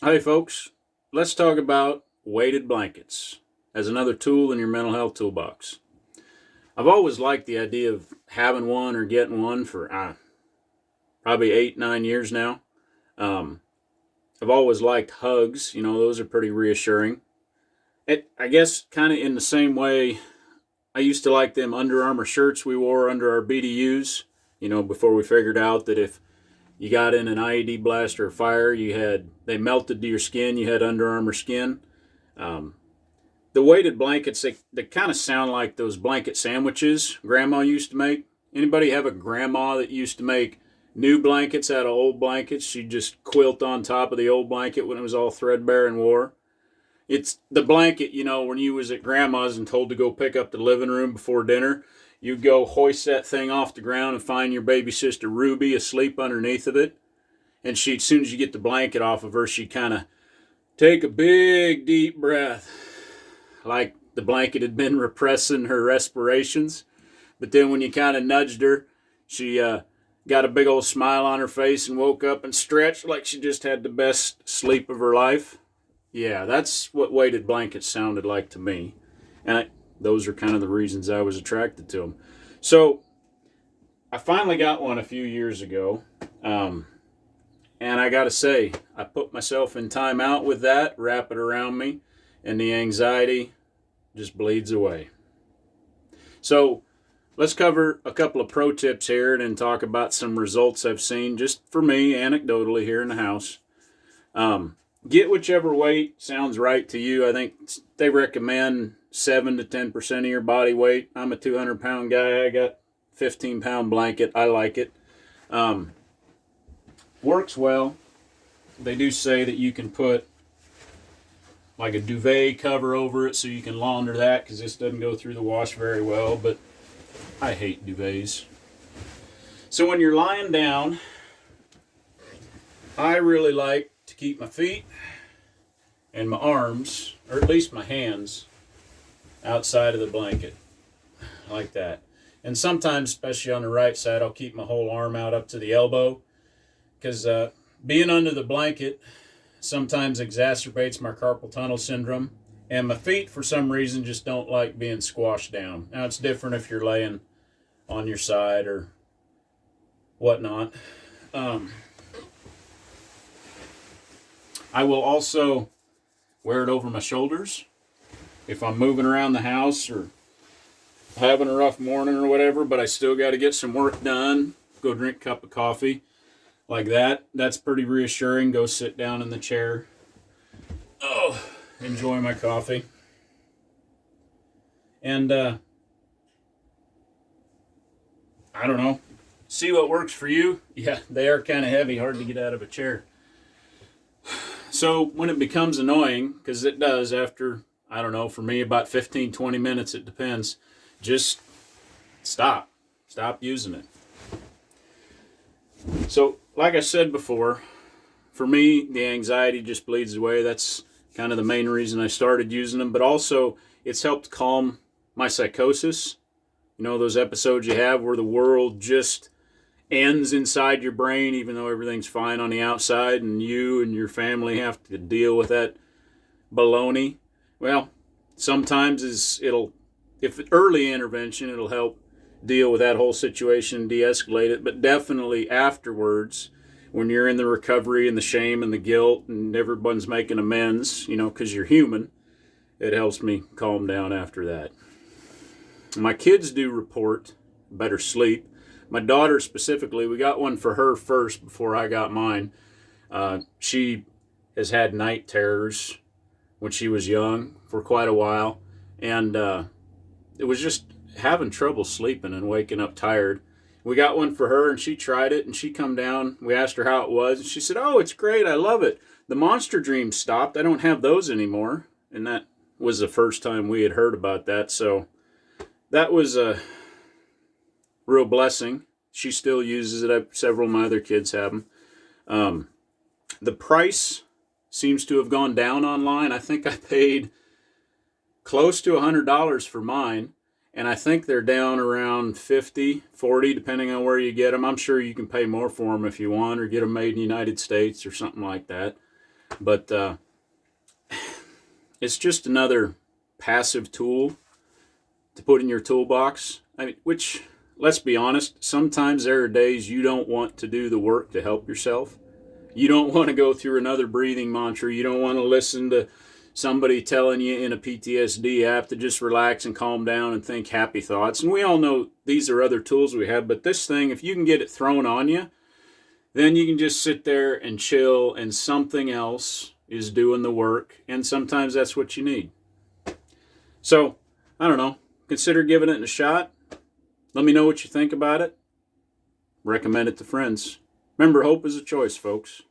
Hey, folks, let's talk about weighted blankets as another tool in your mental health toolbox. I've always liked the idea of having one or getting one for probably 8, 9 years now. Um, I've always liked hugs, those are pretty reassuring. I guess kind of in the same way I used to like them Under Armour shirts we wore under our BDUs, before we figured out that if you got in an IED blast or a fire, they melted to your skin, you had Under Armour skin. Um, the weighted blankets, they kind of sound like those blanket sandwiches grandma used to make. Anybody have a grandma that used to make new blankets out of old blankets? She'd just quilt on top of the old blanket when it was all threadbare and wore. It's the blanket, when you was at grandma's and told to go pick up the living room before dinner, you'd go hoist that thing off the ground and find your baby sister Ruby asleep underneath of it. And she, as soon as you get the blanket off of her, she'd kind of take a big deep breath, like the blanket had been repressing her respirations. But then when you kind of nudged her, she got a big old smile on her face and woke up and stretched like she just had the best sleep of her life. Yeah, that's what weighted blankets sounded like to me. Those are kind of the reasons I was attracted to them. So I finally got one a few years ago. And I got to say, I put myself in timeout with that, wrap it around me, and the anxiety just bleeds away. So let's cover a couple of pro tips here and then talk about some results I've seen just for me, anecdotally, here in the house. Get whichever weight sounds right to you. I think they recommend 7 to 10% of your body weight. I'm a 200-pound guy. I got 15-pound blanket. I like it. Works well. They do say that you can put like a duvet cover over it so you can launder that because this doesn't go through the wash very well, but I hate duvets. So when you're lying down, I really like to keep my feet and my arms, or at least my hands, outside of the blanket, like that. And sometimes, especially on the right side, I'll keep my whole arm out up to the elbow because being under the blanket sometimes exacerbates my carpal tunnel syndrome. And my feet, for some reason, just don't like being squashed down. Now, it's different if you're laying on your side or whatnot. I will also wear it over my shoulders if I'm moving around the house or having a rough morning or whatever, but I still got to get some work done. Go drink a cup of coffee like that. That's pretty reassuring. Go sit down in the chair. Oh, enjoy my coffee. And I don't know. See what works for you. Yeah, they are kind of heavy, hard to get out of a chair. So when it becomes annoying, because it does after, I don't know, for me about 15, 20 minutes, it depends, just stop. Stop using it. So like I said before, for me, the anxiety just bleeds away. That's kind of the main reason I started using them. But also, it's helped calm my psychosis. Those episodes you have where the world just ends inside your brain, even though everything's fine on the outside, and you and your family have to deal with that baloney. Well, sometimes if early intervention, it'll help deal with that whole situation, de-escalate it. But definitely afterwards, when you're in the recovery and the shame and the guilt and everyone's making amends, because you're human, it helps me calm down after that. My kids do report better sleep. My daughter specifically, we got one for her first before I got mine. She has had night terrors when she was young for quite a while. And it was just having trouble sleeping and waking up tired. We got one for her and she tried it and she come down. We asked her how it was and she said, "Oh, it's great. I love it. The monster dreams stopped. I don't have those anymore." And that was the first time we had heard about that. So that was a real blessing. She still uses it. Several of my other kids have them. The price seems to have gone down online. I think I paid close to $100 for mine, and I think they're down around 50, 40, depending on where you get them. I'm sure you can pay more for them if you want, or get them made in the United States or something like that. But it's just another passive tool to put in your toolbox. I mean, which, let's be honest, sometimes there are days you don't want to do the work to help yourself. You don't want to go through another breathing mantra. You don't want to listen to somebody telling you in a PTSD app to just relax and calm down and think happy thoughts. And we all know these are other tools we have, but this thing, if you can get it thrown on you, then you can just sit there and chill, and something else is doing the work, and sometimes that's what you need. So, I don't know, consider giving it a shot. Let me know what you think about it. Recommend it to friends. Remember, hope is a choice, folks.